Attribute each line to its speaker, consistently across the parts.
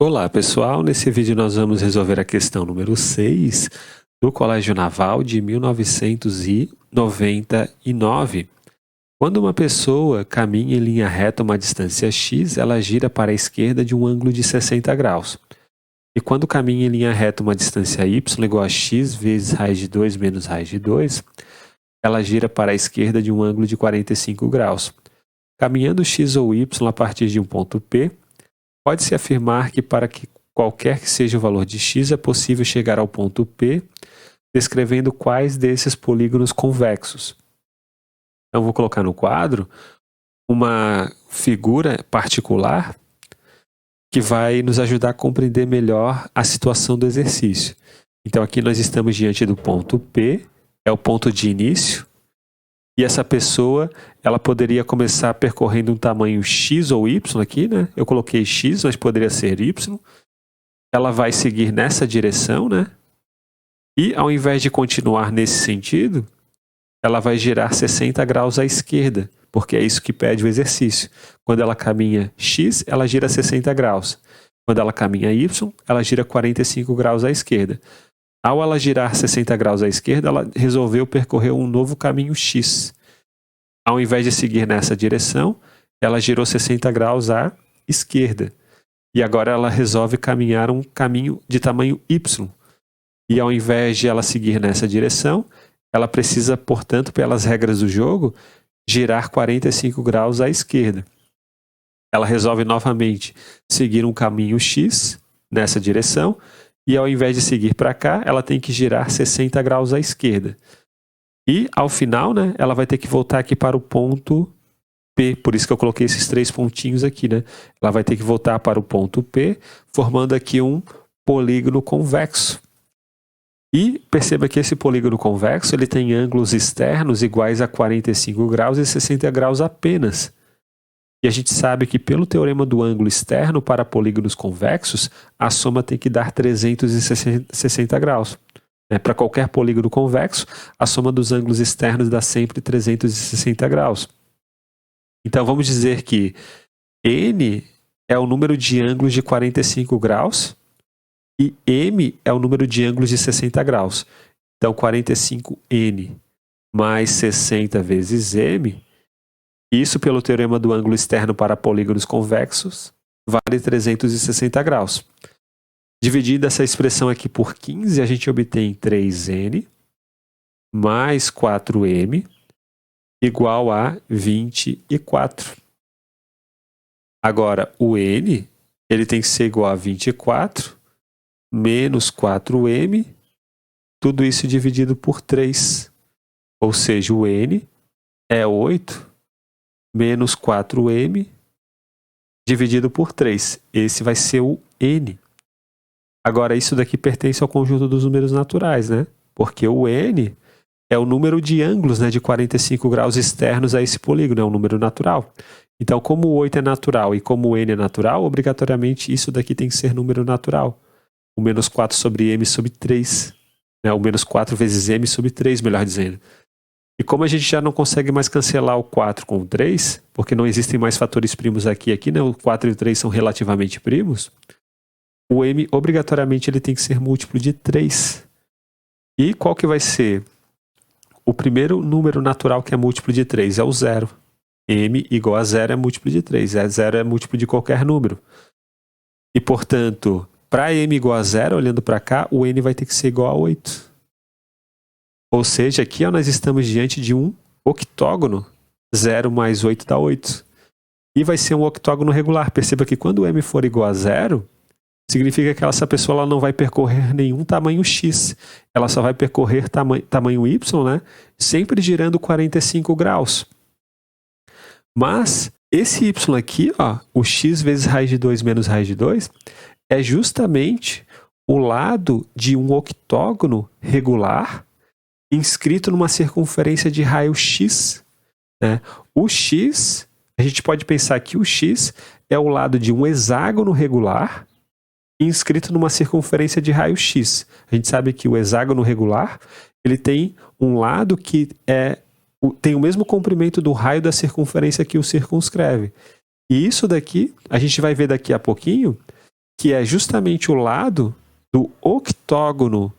Speaker 1: Olá pessoal, nesse vídeo nós vamos resolver a questão número 6 do Colégio Naval de 1999. Quando uma pessoa caminha em linha reta uma distância x, ela gira para a esquerda de um ângulo de 60 graus. E quando caminha em linha reta uma distância y igual a x vezes raiz de 2 menos raiz de 2, ela gira para a esquerda de um ângulo de 45 graus. Caminhando x ou y a partir de um ponto P, pode-se afirmar que para que qualquer que seja o valor de x é possível chegar ao ponto P, descrevendo quais desses polígonos convexos. Então, vou colocar no quadro uma figura particular que vai nos ajudar a compreender melhor a situação do exercício. Então, aqui nós estamos diante do ponto P, é o ponto de início, e essa pessoa, ela poderia começar percorrendo um tamanho x ou y aqui, né? Eu coloquei x, mas poderia ser y. Ela vai seguir nessa direção, né? E ao invés de continuar nesse sentido, ela vai girar 60 graus à esquerda, porque é isso que pede o exercício. Quando ela caminha x, ela gira 60 graus. Quando ela caminha y, ela gira 45 graus à esquerda. Ao ela girar 60 graus à esquerda, ela resolveu percorrer um novo caminho x. Ao invés de seguir nessa direção, ela girou 60 graus à esquerda. E agora ela resolve caminhar um caminho de tamanho y. E ao invés de ela seguir nessa direção, ela precisa, portanto, pelas regras do jogo, girar 45 graus à esquerda. Ela resolve novamente seguir um caminho x nessa direção, e ao invés de seguir para cá, ela tem que girar 60 graus à esquerda. E ao final, né, ela vai ter que voltar aqui para o ponto P, por isso que eu coloquei esses 3 pontinhos aqui, né? Ela vai ter que voltar para o ponto P, formando aqui um polígono convexo. E perceba que esse polígono convexo ele tem ângulos externos iguais a 45 graus e 60 graus apenas. E a gente sabe que pelo teorema do ângulo externo para polígonos convexos, a soma tem que dar 360 graus. Para qualquer polígono convexo, a soma dos ângulos externos dá sempre 360 graus. Então vamos dizer que n é o número de ângulos de 45 graus e m é o número de ângulos de 60 graus. Então 45n mais 60 vezes m, isso pelo teorema do ângulo externo para polígonos convexos, vale 360 graus. Dividindo essa expressão aqui por 15, a gente obtém 3n mais 4m igual a 24. Agora, o n ele tem que ser igual a 24 menos 4m, tudo isso dividido por 3. Ou seja, o n é 8 menos 4m dividido por 3. Esse vai ser o n. Agora, isso daqui pertence ao conjunto dos números naturais, né? Porque o n é o número de ângulos, né, de 45 graus externos a esse polígono, é um número natural. Então, como o 8 é natural e como o n é natural, obrigatoriamente isso daqui tem que ser número natural. O menos 4 sobre m sobre 3. Né? O menos 4 vezes m sobre 3, melhor dizendo. E como a gente já não consegue mais cancelar o 4 com o 3, porque não existem mais fatores primos aqui, né? O 4 e o 3 são relativamente primos, o m obrigatoriamente ele tem que ser múltiplo de 3. E qual que vai ser o primeiro número natural que é múltiplo de 3? É o 0. m igual a 0 é múltiplo de 3. 0 é múltiplo de qualquer número. E, portanto, para m igual a 0, olhando para cá, o n vai ter que ser igual a 8. Ou seja, aqui nós estamos diante de um octógono. 0 mais 8 dá 8. E vai ser um octógono regular. Perceba que quando m for igual a 0, significa que essa pessoa ela não vai percorrer nenhum tamanho x. Ela só vai percorrer tamanho y, né? Sempre girando 45 graus. Mas esse y aqui, ó, o x vezes raiz de 2 menos raiz de 2, é justamente o lado de um octógono regular inscrito numa circunferência de raio x. Né? O x, a gente pode pensar que o x é o lado de um hexágono regular inscrito numa circunferência de raio x. A gente sabe que o hexágono regular ele tem um lado que tem o mesmo comprimento do raio da circunferência que o circunscreve. E isso daqui, a gente vai ver daqui a pouquinho, que é justamente o lado do octógono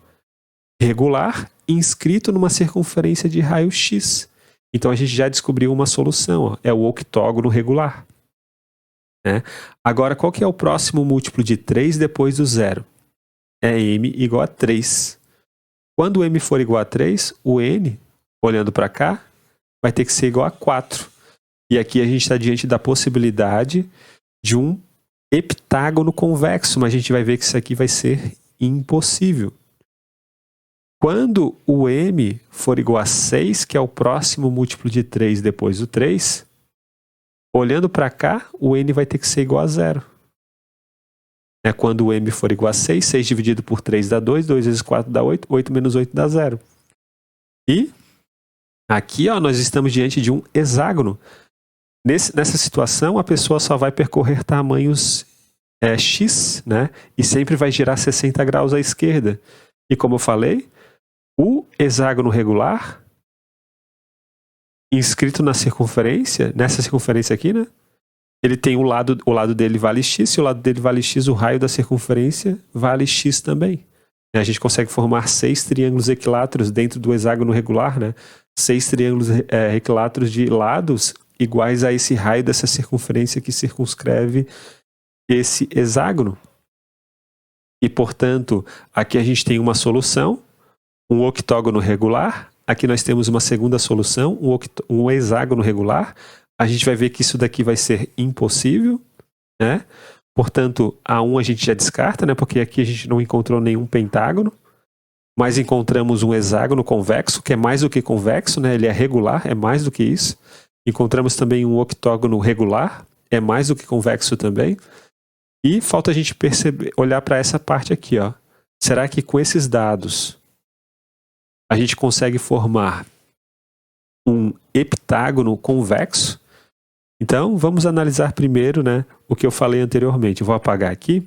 Speaker 1: regular inscrito numa circunferência de raio X. Então a gente já descobriu uma solução, ó, é o octógono regular. Né? Agora, qual que é o próximo múltiplo de 3 depois do zero? É m igual a 3. Quando m for igual a 3, o n, olhando para cá, vai ter que ser igual a 4. E aqui a gente está diante da possibilidade de um heptágono convexo, mas a gente vai ver que isso aqui vai ser impossível. Quando o m for igual a 6, que é o próximo múltiplo de 3 depois do 3, olhando para cá, o n vai ter que ser igual a 0. Quando o m for igual a 6, 6 dividido por 3 dá 2, 2 vezes 4 dá 8, 8 menos 8 dá 0. E aqui ó, nós estamos diante de um hexágono. Nessa situação, a pessoa só vai percorrer tamanhos x, né? E sempre vai girar 60 graus à esquerda. E como eu falei, o hexágono regular, inscrito na circunferência, nessa circunferência aqui, né? Ele tem o lado dele vale x, se o lado dele vale x, o raio da circunferência vale x também. A gente consegue formar 6 triângulos equiláteros dentro do hexágono regular, né? 6 triângulos equiláteros de lados iguais a esse raio dessa circunferência que circunscreve esse hexágono. E, portanto, aqui a gente tem uma solução, um octógono regular. Aqui nós temos uma segunda solução, um hexágono regular. A gente vai ver que isso daqui vai ser impossível, né? Portanto, A1 a gente já descarta, né? Porque aqui a gente não encontrou nenhum pentágono, mas encontramos um hexágono convexo, que é mais do que convexo, né? Ele é regular, é mais do que isso. Encontramos também um octógono regular, é mais do que convexo também. E falta a gente olhar para essa parte aqui, ó. Será que com esses dados a gente consegue formar um heptágono convexo? Então, vamos analisar primeiro, né, o que eu falei anteriormente. Eu vou apagar aqui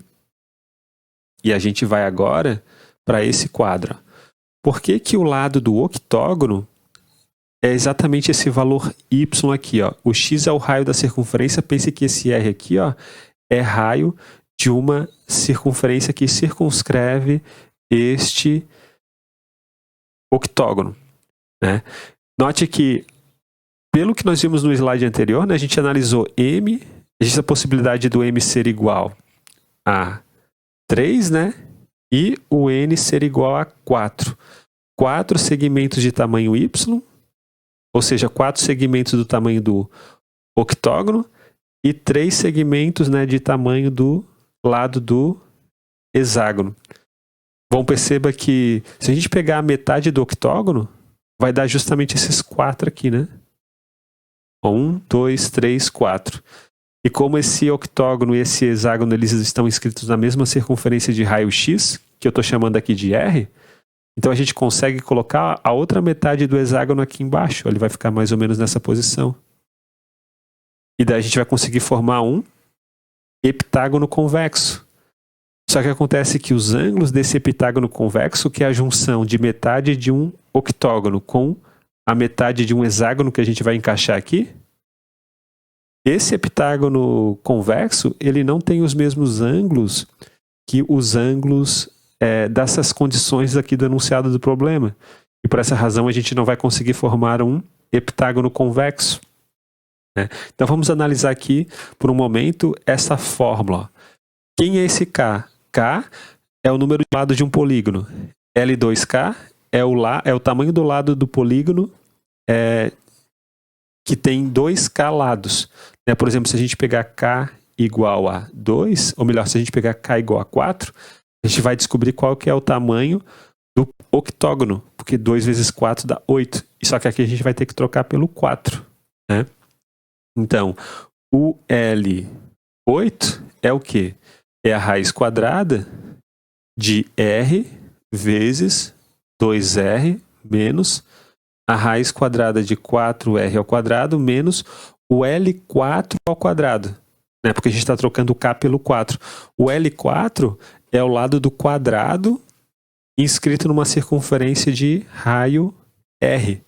Speaker 1: e a gente vai agora para esse quadro. Por que que o lado do octógono é exatamente esse valor y aqui, ó? O x é o raio da circunferência. Pense que esse r aqui, ó, é raio de uma circunferência que circunscreve este octógono, né? Note que, pelo que nós vimos no slide anterior, né, a gente analisou m, existe a possibilidade do m ser igual a 3, né? E o n ser igual a 4. 4 segmentos de tamanho y, ou seja, 4 segmentos do tamanho do octógono, e 3 segmentos, né, de tamanho do lado do hexágono. Bom, perceba que se a gente pegar a metade do octógono, vai dar justamente esses 4 aqui, né? 1, 2, 3, 4. E como esse octógono e esse hexágono eles estão inscritos na mesma circunferência de raio X, que eu estou chamando aqui de R, então a gente consegue colocar a outra metade do hexágono aqui embaixo. Ele vai ficar mais ou menos nessa posição. E daí a gente vai conseguir formar um heptágono convexo. Só que acontece que os ângulos desse heptágono convexo, que é a junção de metade de um octógono com a metade de um hexágono que a gente vai encaixar aqui, esse heptágono convexo, ele não tem os mesmos ângulos que os ângulos dessas condições aqui do enunciado do problema. E por essa razão a gente não vai conseguir formar um heptágono convexo. Né? Então vamos analisar aqui, por um momento, essa fórmula. Quem é esse K? K é o número de lados de um polígono. L2K é o tamanho do lado do polígono que tem 2K lados. Né? Por exemplo, se a gente pegar K igual a 2, ou melhor, se a gente pegar K igual a 4, a gente vai descobrir qual que é o tamanho do octógono, porque 2 vezes 4 dá 8. Só que aqui a gente vai ter que trocar pelo 4. Né? Então, o L8 é o quê? É a raiz quadrada de R vezes 2R menos a raiz quadrada de 4R ao quadrado menos o L4 ao quadrado. Né? Porque a gente está trocando o K pelo 4. O L4 é o lado do quadrado inscrito numa circunferência de raio R.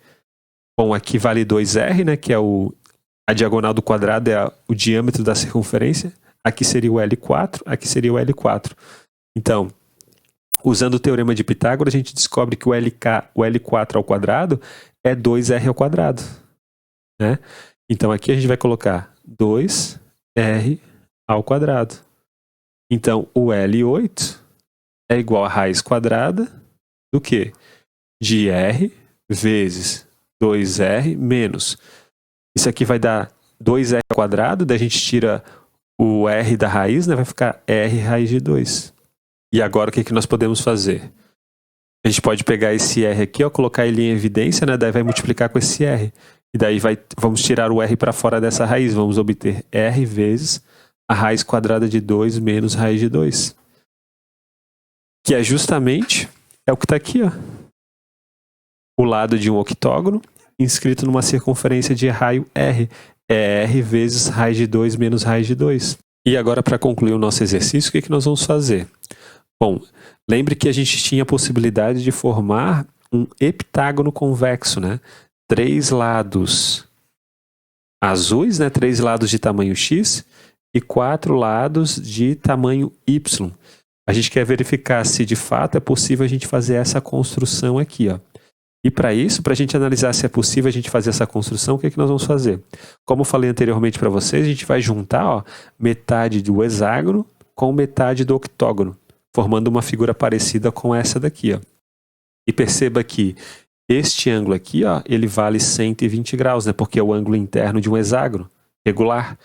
Speaker 1: Bom, aqui vale 2R, né? Que é a diagonal do quadrado, é o diâmetro da circunferência. aqui seria o L4, aqui seria o L4. Então, usando o teorema de Pitágoras, a gente descobre que o L4 ao quadrado é 2R ao quadrado, né? Então, aqui a gente vai colocar 2R ao quadrado. Então, o L8 é igual a raiz quadrada do quê? De R vezes 2R menos. Isso aqui vai dar 2R ao quadrado, daí a gente tira o R da raiz, né? Vai ficar R raiz de 2. E agora o que nós podemos fazer? A gente pode pegar esse R aqui, ó, colocar ele em evidência, né? Daí vai multiplicar com esse R. E daí vamos tirar o R para fora dessa raiz. Vamos obter R vezes a raiz quadrada de 2 menos raiz de 2. Que é justamente o que está aqui, ó. O lado de um octógono inscrito numa circunferência de raio R. É R vezes raiz de 2 menos raiz de 2. E agora, para concluir o nosso exercício, o que nós vamos fazer? Bom, lembre que a gente tinha a possibilidade de formar um heptágono convexo, né? 3 lados azuis, né? 3 lados de tamanho X e 4 lados de tamanho Y. A gente quer verificar se de fato é possível a gente fazer essa construção aqui, ó. E para isso, para a gente analisar se é possível a gente fazer essa construção, o que nós vamos fazer? Como eu falei anteriormente para vocês, a gente vai juntar, ó, metade do hexágono com metade do octógono, formando uma figura parecida com essa daqui, ó. E perceba que este ângulo aqui, ó, ele vale 120 graus, né? Porque é o ângulo interno de um hexágono regular.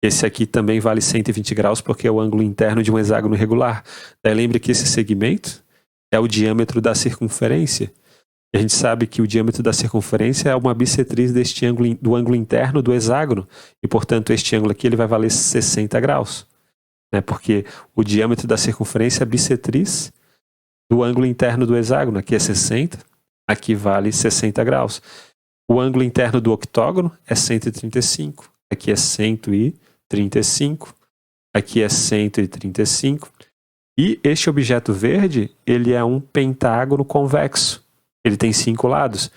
Speaker 1: Esse aqui também vale 120 graus porque é o ângulo interno de um hexágono regular. Daí lembre que esse segmento é o diâmetro da circunferência. E a gente sabe que o diâmetro da circunferência é uma bissetriz deste ângulo, do ângulo interno do hexágono. E, portanto, este ângulo aqui ele vai valer 60 graus. Né? Porque o diâmetro da circunferência é bissetriz do ângulo interno do hexágono. Aqui é 60, aqui vale 60 graus. O ângulo interno do octógono é 135. Aqui é 135. Aqui é 135. E este objeto verde, ele é um pentágono convexo. Ele tem 5 lados.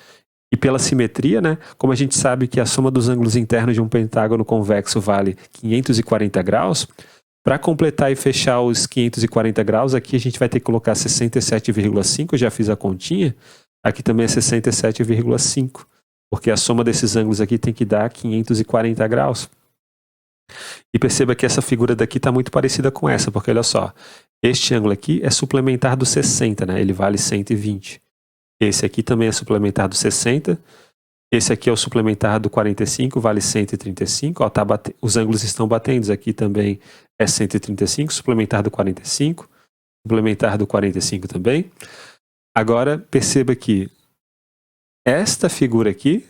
Speaker 1: E pela simetria, né, como a gente sabe que a soma dos ângulos internos de um pentágono convexo vale 540 graus, para completar e fechar os 540 graus, aqui a gente vai ter que colocar 67,5, já fiz a continha. Aqui também é 67,5, porque a soma desses ângulos aqui tem que dar 540 graus. E perceba que essa figura daqui está muito parecida com essa, porque olha só, este ângulo aqui é suplementar do 60, né? Ele vale 120. Esse aqui também é suplementar do 60. Esse aqui é o suplementar do 45, vale 135. Ó, os ângulos estão batendo. Aqui também é 135, suplementar do 45. Suplementar do 45 também. Agora, perceba que esta figura aqui,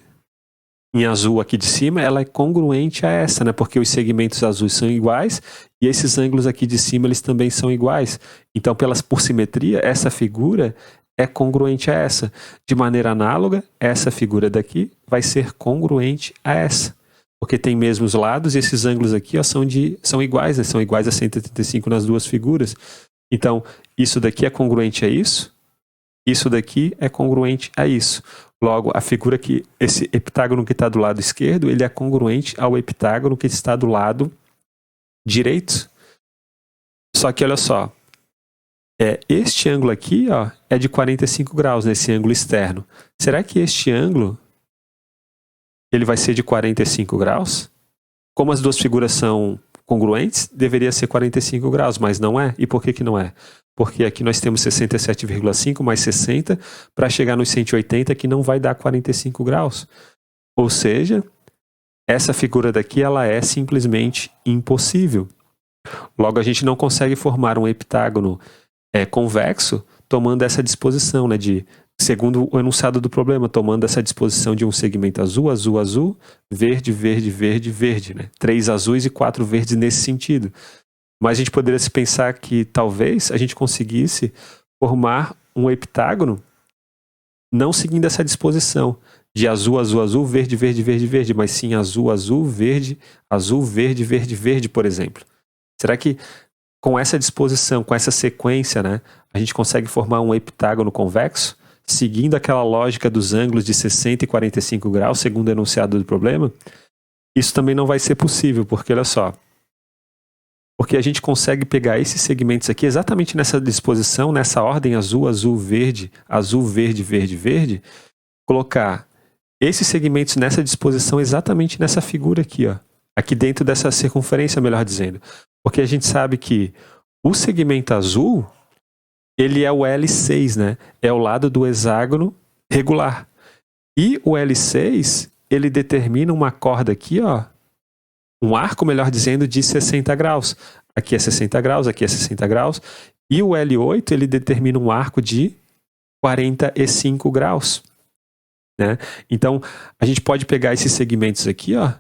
Speaker 1: em azul aqui de cima, ela é congruente a essa, né? Porque os segmentos azuis são iguais e esses ângulos aqui de cima eles também são iguais. Então, por simetria, essa figura é congruente a essa. De maneira análoga, essa figura daqui vai ser congruente a essa. Porque tem mesmos lados e esses ângulos aqui, ó, são iguais, né? São iguais a 135 nas duas figuras. Então, isso daqui é congruente a isso. Isso daqui é congruente a isso. Logo, a figura que esse heptágono que está do lado esquerdo, ele é congruente ao heptágono que está do lado direito. Só que olha só, este ângulo aqui, ó, é de 45 graus, nesse ângulo externo. Será que este ângulo ele vai ser de 45 graus? Como as duas figuras são congruentes, deveria ser 45 graus, mas não é. E por que não é? Porque aqui nós temos 67,5 mais 60 para chegar nos 180, que não vai dar 45 graus. Ou seja, essa figura daqui ela é simplesmente impossível. Logo, a gente não consegue formar um heptágono convexo tomando essa disposição, né, segundo o enunciado do problema, tomando essa disposição de um segmento azul, azul, azul, verde, verde, verde, verde. Né? 3 azuis e 4 verdes nesse sentido. Mas a gente poderia se pensar que talvez a gente conseguisse formar um heptágono não seguindo essa disposição de azul, azul, azul, verde, verde, verde, verde, mas sim azul, azul, verde, verde, verde, por exemplo. Será que com essa disposição, com essa sequência, né, a gente consegue formar um heptágono convexo, seguindo aquela lógica dos ângulos de 60 e 45 graus, segundo o enunciado do problema? Isso também não vai ser possível, porque olha só, Porque a gente consegue pegar esses segmentos aqui exatamente nessa disposição, nessa ordem azul, azul, verde, verde, verde, colocar esses segmentos nessa disposição exatamente nessa figura aqui, ó. Aqui dentro dessa circunferência, melhor dizendo. Porque a gente sabe que o segmento azul, ele é o L6, né? É o lado do hexágono regular. E o L6, ele determina uma corda aqui, ó, um arco, melhor dizendo, de 60 graus. Aqui é 60 graus, aqui é 60 graus. E o L8, ele determina um arco de 45 graus. Né? Então, a gente pode pegar esses segmentos aqui, ó,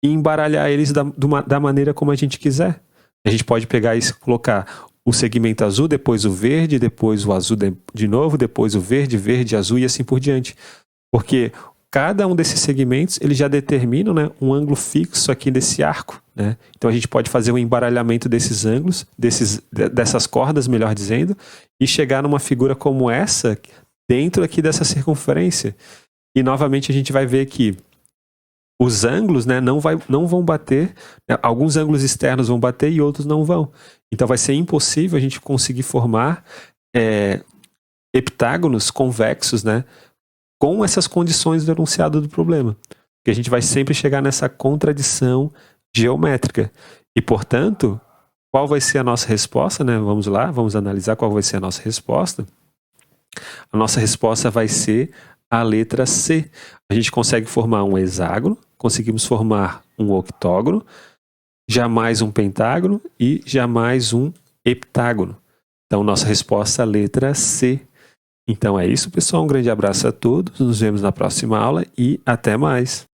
Speaker 1: e embaralhar eles da maneira como a gente quiser. A gente pode pegar e colocar o segmento azul, depois o verde, depois o azul de novo, depois o verde, verde, azul e assim por diante. Porque cada um desses segmentos, ele já determina, né, um ângulo fixo aqui desse arco. Né? Então a gente pode fazer um embaralhamento desses ângulos, dessas cordas, melhor dizendo, e chegar numa figura como essa, dentro aqui dessa circunferência. E novamente a gente vai ver que os ângulos, né, não vão bater, né? Alguns ângulos externos vão bater e outros não vão. Então vai ser impossível a gente conseguir formar heptágonos convexos, né, com essas condições do enunciado do problema. Porque a gente vai sempre chegar nessa contradição geométrica. E, portanto, qual vai ser a nossa resposta? Né? Vamos lá, vamos analisar qual vai ser a nossa resposta. A nossa resposta vai ser a letra C. A gente consegue formar um hexágono, conseguimos formar um octógono, jamais um pentágono e jamais um heptágono. Então, nossa resposta é a letra C. Então é isso, pessoal. Um grande abraço a todos. Nos vemos na próxima aula e até mais.